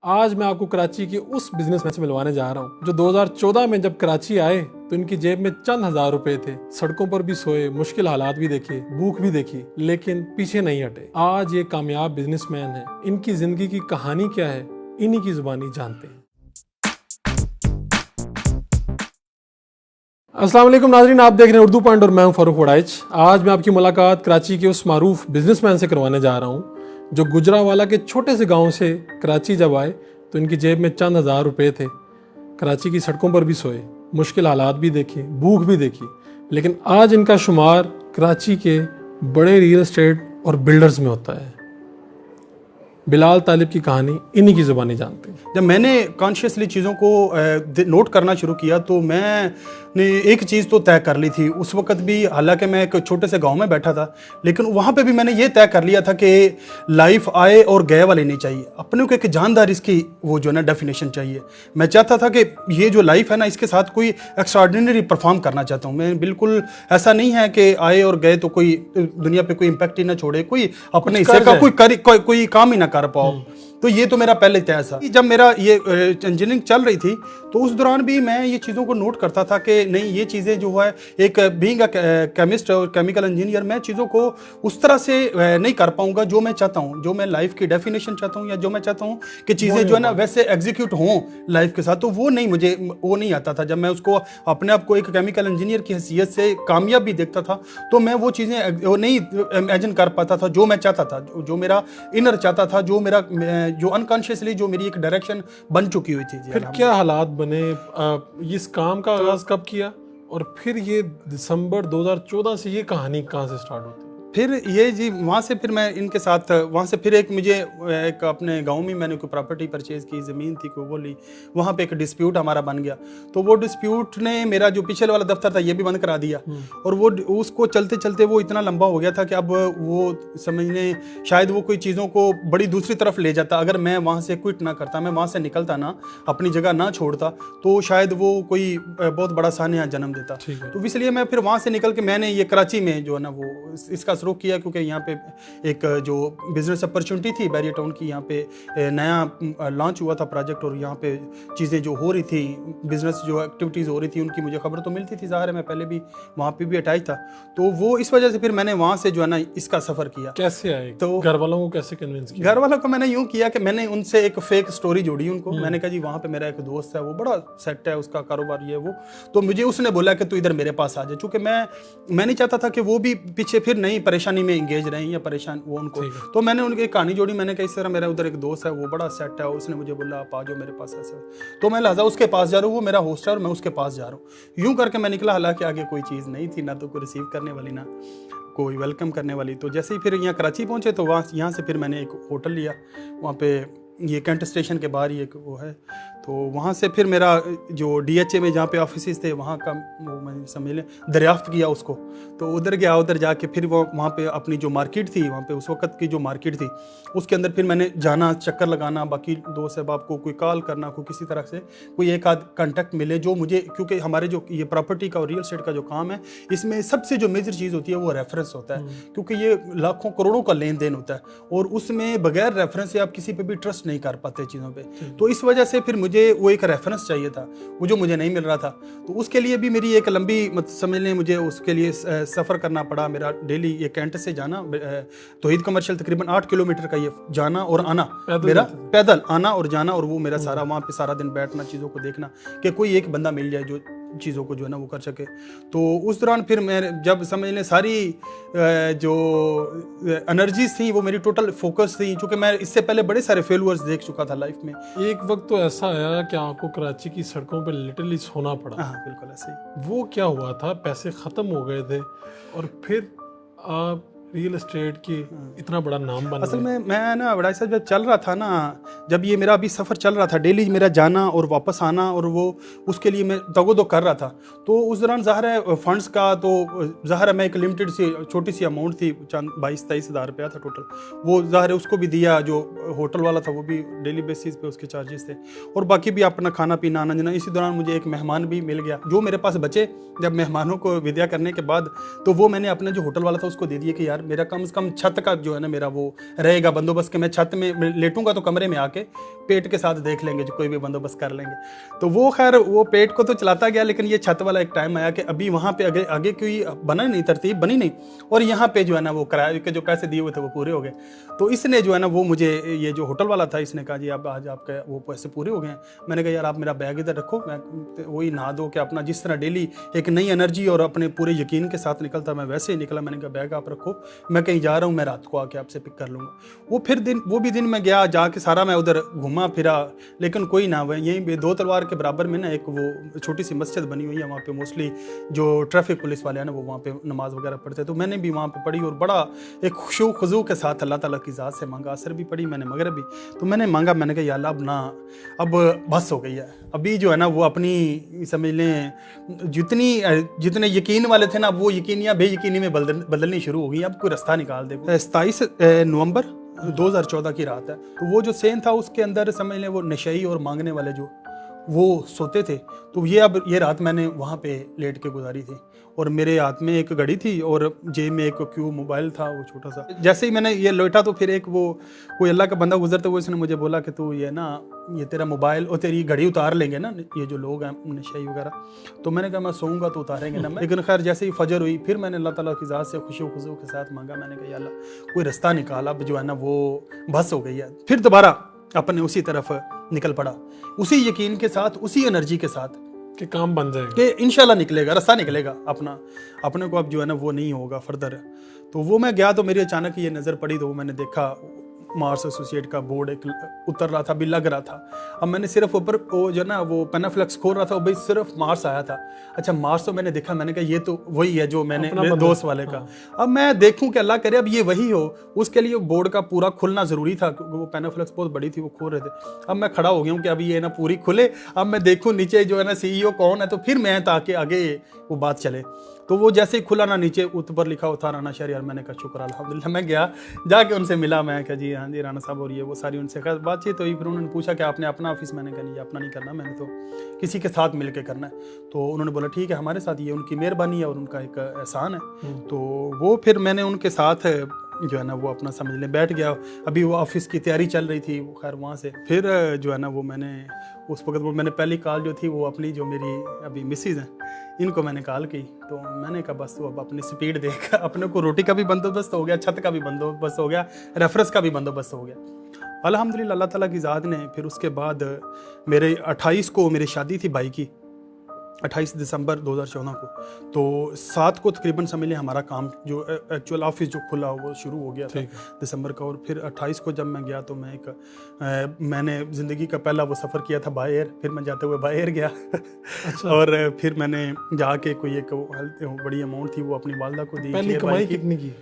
आज मैं आपको कराची के उस बिजनेसमैन से मिलवाने जा रहा हूँ जो 2014 में जब कराची आए तो इनकी जेब में चंद हजार रुपए थे। सड़कों पर भी सोए, मुश्किल हालात भी देखे, भूख भी देखी, लेकिन पीछे नहीं हटे। आज ये कामयाब बिजनेसमैन है। इनकी जिंदगी की कहानी क्या है, इन्हीं की जुबानी जानते हैं। अस्सलाम वालेकुम नाजरीन, आप देख रहे हैं उर्दू पॉइंट और मैं हूं फारूक वड़ाइच। आज मैं आपकी मुलाकात कराची के उस मारूफ बिजनेसमैन से करवाने जा रहा हूं जो गुजरावाला के छोटे से गांव से कराची जब आए तो इनकी जेब में चंद हजार रुपए थे। कराची की सड़कों पर भी सोए, मुश्किल हालात भी देखे, भूख भी देखी, लेकिन आज इनका शुमार कराची के बड़े रियल एस्टेट और बिल्डर्स में होता है। बिलाल तालिब की कहानी इन्हीं की ज़ुबानी जानते हैं। जब मैंने कॉन्शियसली चीज़ों को नोट करना शुरू किया तो मैंने एक चीज़ तो तय कर ली थी उस वक्त भी, हालांकि मैं एक छोटे से गांव में बैठा था, लेकिन वहाँ पे भी मैंने ये तय कर लिया था कि लाइफ आए और गए वाली नहीं चाहिए। अपने को एक जानदार इसकी वो जो है ना डेफिनेशन चाहिए। मैं चाहता था कि ये जो लाइफ है ना, इसके साथ कोई एक्स्ट्राऑर्डिनरी परफॉर्म करना चाहता हूँ मैं। बिल्कुल ऐसा नहीं है कि आए और गए तो कोई दुनिया पे कोई इम्पैक्ट ही ना छोड़े, कोई अपने हिस्से का कोई काम ही ना कर पाओ। तो ये तो मेरा पहले तय था। जब मेरा ये इंजीनियरिंग चल रही थी तो उस दौरान भी मैं ये चीज़ों को नोट करता था कि नहीं, ये चीज़ें जो है एक बीइंग अ केमिस्ट और केमिकल इंजीनियर मैं चीज़ों को उस तरह से नहीं कर पाऊंगा जो मैं चाहता हूँ, जो मैं लाइफ की डेफिनेशन चाहता हूँ या जो मैं चाहता हूँ कि चीज़ें जो है ना वैसे एग्जीक्यूट हों लाइफ के साथ, तो वो नहीं आता था। जब मैं उसको अपने आप को एक केमिकल इंजीनियर की हैसियत से कामयाब भी देखता था तो मैं वो चीज़ें नहीं इमेजिन कर पाता था जो मैं चाहता था, जो मेरा इनर चाहता था, जो मेरा जो अनकॉन्शियसली जो मेरी एक डायरेक्शन बन चुकी हुई थी। फिर क्या हालात बने, इस काम का आगाज कब किया और फिर ये दिसंबर 2014 से ये कहानी कहाँ से स्टार्ट होती है? फिर ये जी वहाँ से फिर मैं इनके साथ वहाँ से फिर मुझे एक अपने गांव में मैंने कोई प्रॉपर्टी परचेज की, ज़मीन थी कोई वो ली, वहाँ पे एक डिस्प्यूट हमारा बन गया। तो वो डिस्प्यूट ने मेरा जो पिछले वाला दफ्तर था ये भी बंद करा दिया और वो उसको चलते चलते वो इतना लंबा हो गया था कि अब वो समझने शायद वो कोई चीज़ों को बड़ी दूसरी तरफ ले जाता। अगर मैं वहाँ से क्विट ना करता, मैं वहाँ से निकलता ना, अपनी जगह ना छोड़ता, तो शायद वो कोई बहुत बड़ा सान्या जन्म देता। तो इसलिए मैं फिर वहाँ से निकल के मैंने ये कराची में जो है ना वो इसका शुरू किया, क्योंकि यहाँ पे एक जो बिजनेस अपॉर्चुनिटी थी बैरियर टाउन की, यहाँ पे नया लॉन्च हुआ था प्रोजेक्ट और यहाँ पे चीज़ें जो हो रही थी, बिजनेस जो एक्टिविटीज़ हो रही थी उनकी मुझे खबर तो मिलती थी, ज़ाहिर है मैं पहले भी वहाँ पे भी अटैच था। तो वो इस वजह से फिर मैंने वहाँ से जो है ना इसका सफ़र किया। कैसे आए, तो घर वालों को कैसे कन्विंस किया? घर वालों को मैंने यूँ किया कि मैंने उनसे एक फेक स्टोरी जोड़ी उनको। मैंने कहा जी वहाँ पे मेरा एक दोस्त है, वो बड़ा सेट है, उसका कारोबार ये वो, तो मुझे उसने बोला कि तू इधर मेरे पास आ जाए। चूँकि मैं नहीं चाहता था कि वो भी पीछे फिर नई परेशानी में इंगेज रहें या परेशान वो उनको। तो मैंने उनकी एक कहानी जोड़ी। मैंने कहा इस तरह मेरा उधर एक दोस्त है, वो बड़ा सेट है, उसने मुझे बोला आप आ जाओ मेरे पास ऐसा। तो मैं लिहाजा उसके पास जा रहा हूँ, वो मेरा होस्ट है और मैं उसके पास जा रहा हूँ। यूँ करके मैं निकला, हालांकि आगे कोई चीज़ नहीं थी, ना तो कोई रिसीव करने वाली ना कोई वेलकम करने वाली। तो जैसे ही फिर यहाँ कराची पहुँचे तो यहाँ से फिर मैंने एक होटल लिया, वहाँ पे ये कैंट स्टेशन के बाहर ही एक वो है। तो वहाँ से फिर मेरा जो DHA में जहाँ पे ऑफिस थे वहाँ का वो मैंने समझ लें दरियाफ्त किया उसको। तो उधर गया, उधर जाके फिर वो वहाँ पे अपनी जो मार्केट थी, वहाँ पे उस वक्त की जो मार्केट थी उसके अंदर फिर मैंने जाना, चक्कर लगाना, बाकी दोस्त साहब को कोई कॉल करना, कोई किसी तरह से कोई एक आध कॉन्टैक्ट मिले जो मुझे, क्योंकि हमारे जो ये प्रॉपर्टी का और रियल एस्टेट का जो काम है इसमें सबसे जो मेजर चीज़ होती है वो रेफरेंस होता है, क्योंकि ये लाखों करोड़ों का लेन देन होता है और उसमें बगैर रेफरेंस से आप किसी पे भी ट्रस्ट नहीं कर पाते चीज़ों पे। तो इस वजह से फिर मुझे वो एक रेफरेंस चाहिए था, वो जो मुझे नहीं मिल रहा था। तो उसके लिए भी मेरी एक लंबी समझ लें, मुझे उसके लिए सफ़र करना पड़ा। मेरा डेली ये कैंट से जाना तौहीद कमर्शियल तकरीबन 8 किलोमीटर का ये जाना और आना, मेरा पैदल आना और जाना, और वो मेरा सारा वहाँ पे सारा दिन बैठना, चीज़ों को देखना कि कोई एक बंदा मिल जाए जो चीज़ों को जो है ना वो कर सके। तो उस दौरान फिर मैं जब समझ लें सारी जो एनर्जीज थी वो मेरी टोटल फोकस थी, क्योंकि मैं इससे पहले बड़े सारे फेलुअर्स देख चुका था लाइफ में। एक वक्त तो ऐसा आया कि आपको कराची की सड़कों पर लिटरली सोना पड़ा। हाँ बिल्कुल ऐसे ही। वो क्या हुआ था? पैसे ख़त्म हो गए थे और फिर आप रियल एस्टेट की इतना बड़ा नाम बन असल में मैं ना बड़ा साहब जब चल रहा था ना, जब ये मेरा अभी सफ़र चल रहा था, डेली मेरा जाना और वापस आना, और वो उसके लिए मैं दगो कर रहा था। तो उस दौरान ज़ाहिर है फंड्स का तो ज़ाहिर है मैं एक लिमिटेड सी छोटी सी अमाउंट थी, 22-23 हज़ार रुपया था टोटल, वो ज़ाहिर है उसको भी दिया। जो होटल वाला था वो भी डेली बेसिस पे उसके चार्जेस थे, और बाकी भी अपना खाना पीना आना जाना। इसी दौरान मुझे एक मेहमान भी मिल गया जो मेरे पास बचे जब मेहमानों को विदा करने के बाद, तो वो मैंने अपना जो होटल वाला था उसको दे दिया कि यार मेरा कम से कम छत का जो है ना मेरा वो रहेगा बंदोबस्त कि मैं छत में लेटूंगा तो कमरे में आके पेट के साथ देख लेंगे, जो कोई भी बंदोबस्त कर लेंगे। तो वो खैर वो पेट को तो चलाता गया, लेकिन ये छत वाला एक टाइम आया कि अभी वहाँ पे आगे आगे कोई बना नहीं, तरतीब बनी नहीं, और यहाँ पे जो है ना वो किराए के जो पैसे दिए हुए थे वो पूरे हो गए। तो इसने जो है ना वो मुझे, ये जो होटल वाला था, इसने कहा जी अब आज आपके वो पैसे पूरे हो गए हैं। मैंने कहा यार आप मेरा बैग इधर रखो, मैं वही नहा धो के अपना जिस तरह डेली एक नई एनर्जी और अपने पूरे यकीन के साथ निकलता, मैं वैसे ही निकला। मैंने कहा बैग आप रखो, मैं कहीं जा रहा हूँ, मैं रात को आके आपसे पिक कर लूँगा। वो भी दिन मैं गया, जाके सारा मैं उधर घूमा फिरा, लेकिन कोई ना हुआ। यहीं दो तलवार के बराबर में ना एक वो छोटी सी मस्जिद बनी हुई है, वहाँ पे मोस्टली जो ट्रैफिक पुलिस वाले हैं ना वो वहाँ पे नमाज वगैरह पढ़ते, तो मैंने भी वहाँ पे पढ़ी और बड़ा एक खुशू खुजू के साथ अल्लाह ताला की ज़ात से मांगा। असर भी पढ़ी मैंने, मगरिब भी। तो मैंने मांगा, मैंने कहा या अल्लाह अब बस हो गई है। अभी जो है ना वो अपनी समझ लें जितने यकीन वाले थे ना, वो यकीनियाँ बेयकीनी में बदलनी शुरू हो गई। अब कोई रास्ता निकाल दे। 27 नवंबर 2014 की रात है। तो वो जो सेन था उसके अंदर समझ लें वो नशई और मांगने वाले जो वो सोते थे। तो ये रात मैंने वहाँ पे लेट के गुजारी थी, और मेरे हाथ में एक घड़ी थी और जेब में एक क्यू मोबाइल था वो छोटा सा। जैसे ही मैंने ये लेटा तो फिर एक वो कोई अल्लाह का बंदा गुजरते हुए उसने मुझे बोला कि तू ये तेरा मोबाइल और तेरी घड़ी उतार लेंगे ना ये जो लोग हैं नशई वगैरह। तो मैंने कहा मैं सोऊंगा तो उतारेंगे ना। लेकिन खैर जैसे ही फजर हुई फिर मैंने अल्लाह ताला की ज़ात से खुशी खुशू के साथ मांगा। मैंने कहा या अल्लाह कोई रास्ता निकाला, अब जो है ना वो बस हो गई है। फिर दोबारा अपने उसी तरफ निकल पड़ा, उसी यकीन के साथ, उसी एनर्जी के साथ कि काम बन जाएगा, कि इंशाल्लाह निकलेगा, रास्ता निकलेगा अपने को अब जो है ना वो नहीं होगा फर्दर। तो वो मैं गया तो मेरी अचानक ये नज़र पड़ी, तो वो मैंने देखा मार्स एसोसिएट का बोर्ड एक उतर रहा था, अभी लग रहा था। अब मैंने सिर्फ ऊपर वो जो ना वो पेनाफ्लेक्स खोल रहा था, भाई सिर्फ मार्स आया था। अच्छा मार्स तो मैंने देखा, मैंने कहा ये तो वही है जो मैंने मेरे दोस्त वाले का। अब मैं देखूं कि अल्लाह करे अब ये वही हो, उसके लिए बोर्ड का पूरा खुलना जरूरी था, क्योंकि वो पेनाफ्लेक्स बहुत बड़ी थी, वो खोल रहे थे। अब मैं खड़ा हो गया हूँ कि अभी ये ना पूरी खुले, अब मैं देखूँ नीचे जो है ना CEO कौन है, तो फिर मैं ताकि आगे वो बात चले। तो वो जैसे ही खुला ना नीचे ऊपर लिखा हुआ था राना शहरियार। मैंने कहा शुक्र अल्हम्दुलिल्लाह। मैं गया जाके उनसे मिला, मैं कहा जी हाँ जी राना साहब और ये वो सारी उनसे बातचीत हुई। फिर उन्होंने पूछा कि आपने अपना ऑफिस, मैंने कहा नहीं अपना नहीं करना, मैंने तो किसी के साथ मिल के करना है। तो उन्होंने बोला ठीक है हमारे साथ, ये उनकी मेहरबानी है और उनका एक एहसान है। तो वो फिर मैंने उनके साथ जो है ना वो अपना समझ लें बैठ गया। अभी वो ऑफिस की तैयारी चल रही थी, खैर वहाँ से फिर जो है ना वो मैंने उस वक्त वो मैंने पहली कॉल जो थी वो अपनी जो मेरी अभी मिसेज हैं इनको मैंने कॉल की। तो मैंने कहा बस वो अब अपनी स्पीड देख, अपने को रोटी का भी बंदोबस्त हो गया, छत का भी बंदोबस्त हो गया, रेफरेंस का भी बंदोबस्त हो गया अल्हम्दुलिल्लाह अल्लाह ताला की ज़ात ने। फिर उसके बाद मेरे 28 को मेरी शादी थी भाई की, 28 दिसंबर 2014 को। तो 7 को तकरीबन समझ लें हमारा काम जो एक्चुअल ऑफिस जो खुला वो शुरू हो गया था दिसंबर का। और फिर 28 को जब मैं गया तो मैंने ज़िंदगी का पहला वो सफ़र किया था बाय एयर। फिर मैं जाते हुए बाय एयर गया अच्छा। और फिर मैंने जाके कोई एक बड़ी अमाउंट थी वो अपनी वालदा को दी। पहली कमाई कितनी की?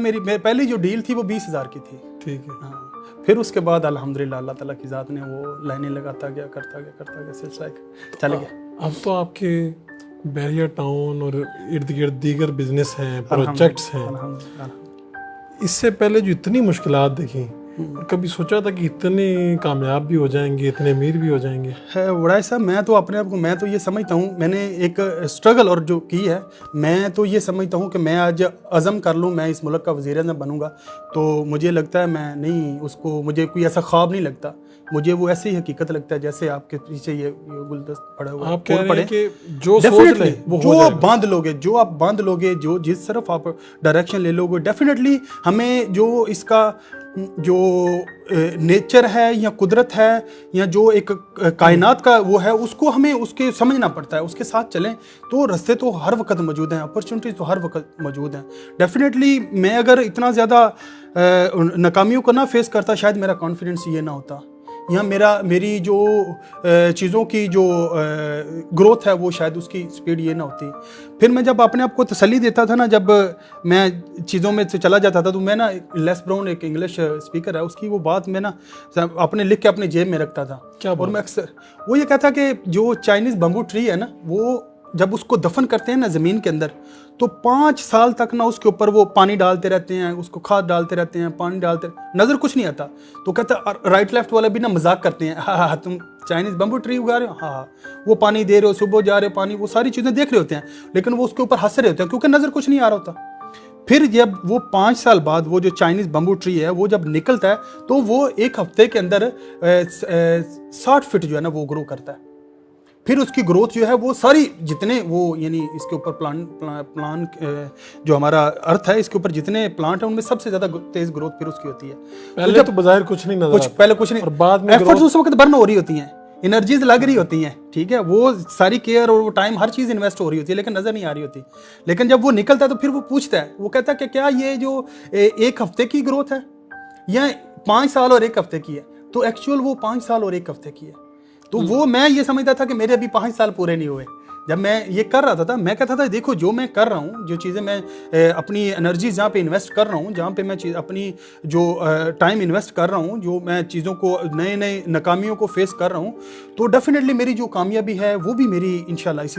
मेरी पहली जो डील थी वो 20,000 की थी। ठीक है हाँ। फिर उसके बाद अल्हम्दुलिल्लाह अल्लाह ताला की ज़ात ने वो लाइनें लगाता गया करता गया सिलसिला चल गया। अब तो आपके बैरियर टाउन और इर्द गिर्द दीगर बिजनेस हैं, प्रोजेक्ट्स हैं। इससे पहले जो इतनी मुश्किलात देखी, कभी सोचा था कि इतने कामयाब भी हो जाएंगे, इतने अमीर भी हो जाएंगे? है वड़ाई साहब, मैं तो अपने आप को मैं तो ये समझता हूँ, मैंने एक स्ट्रगल और जो की है, मैं तो ये समझता हूँ कि मैं आज अज़म कर लूँ मैं इस मुल्क का वज़ीर-ए-आज़म बनूंगा, तो मुझे लगता है मैं नहीं उसको, मुझे कोई ऐसा ख्वाब नहीं लगता, मुझे वो ऐसी हकीकत लगता है जैसे आपके पीछे ये गुलदस्त पड़ा हुआ है। आप कह रहे हैं कि जो सोच ले वो जो आप बांध लोगे, जो जिस तरफ आप डायरेक्शन ले लोगे, डेफिनेटली हमें जो इसका जो नेचर है या कुदरत है या जो एक कायनात का वो है, उसको हमें उसके समझना पड़ता है, उसके साथ चलें तो रास्ते तो हर वक्त मौजूद हैं, अपॉर्चुनिटीज़ तो हर वक्त मौजूद हैं। डेफिनेटली मैं अगर इतना ज़्यादा नाकामियों को ना फेस करता, शायद मेरा कॉन्फिडेंस ये ना होता, या मेरी जो चीज़ों की जो ग्रोथ है वो शायद उसकी स्पीड ये ना होती। फिर मैं जब अपने आप को तसल्ली देता था ना, जब मैं चीज़ों में से चला जाता था, तो मैं ना लेस ब्राउन एक इंग्लिश स्पीकर है, उसकी वो बात मैं ना अपने लिख के अपने जेब में रखता था। क्या और मैं अक्सर वो ये कहता कि जो चाइनीज़ बम्बू ट्री है ना, वो जब उसको दफन करते हैं ना ज़मीन के अंदर, तो 5 साल तक ना उसके ऊपर वो पानी डालते रहते हैं, उसको खाद डालते रहते हैं, पानी डालते, नज़र कुछ नहीं आता। तो कहता राइट लेफ्ट वाले भी ना मजाक करते हैं, हाँ तुम चाइनीज़ बम्बू ट्री उगा रहे हो, हाँ वो पानी दे रहे हो, सुबह जा रहे हो पानी, वो सारी चीज़ें देख रहे होते हैं, लेकिन वो उसके ऊपर हंस रहे होते हैं क्योंकि नज़र कुछ नहीं आ रहा होता। फिर जब वो 5 साल बाद वो जो चाइनीज बम्बू ट्री है वो जब निकलता है तो वो 1 हफ्ते के अंदर 60 फीट जो है ना वो ग्रो करता है। फिर उसकी ग्रोथ जो है वो सारी जितने वो यानी इसके ऊपर प्लान जो हमारा अर्थ है इसके ऊपर जितने प्लांट है उनमें सबसे ज्यादा तेज ग्रोथ फिर उसकी होती है। पहले तो बाजार कुछ नहीं नजर आता, पहले कुछ नहीं, और बाद में एफर्ट्स उस वक्त बर्न हो रही होती हैं, एनर्जीज लग रही होती हैं, ठीक है, वो सारी केयर और वो टाइम हर चीज़ इन्वेस्ट हो रही होती है लेकिन नज़र नहीं आ रही होती। लेकिन जब वो निकलता है तो फिर वो पूछता है, वो कहता है कि क्या ये जो 1 हफ्ते की ग्रोथ है या 5 साल और 1 हफ्ते की है? तो एक्चुअल वो 5 साल और 1 हफ्ते की है। तो वो मैं ये समझता था कि मेरे अभी 5 साल पूरे नहीं हुए। जब मैं ये कर रहा था मैं कहता था देखो जो मैं कर रहा हूँ, जो चीज़ें मैं अपनी एनर्जी जहाँ पे इन्वेस्ट कर रहा हूँ, जहाँ पे मैं अपनी जो टाइम इन्वेस्ट कर रहा हूँ, जो मैं चीज़ों को नए नए नाकामियों को फेस कर रहा हूँ, तो डेफिनेटली मेरी जो कामयाबी है वो भी मेरी इंशाल्लाह इसी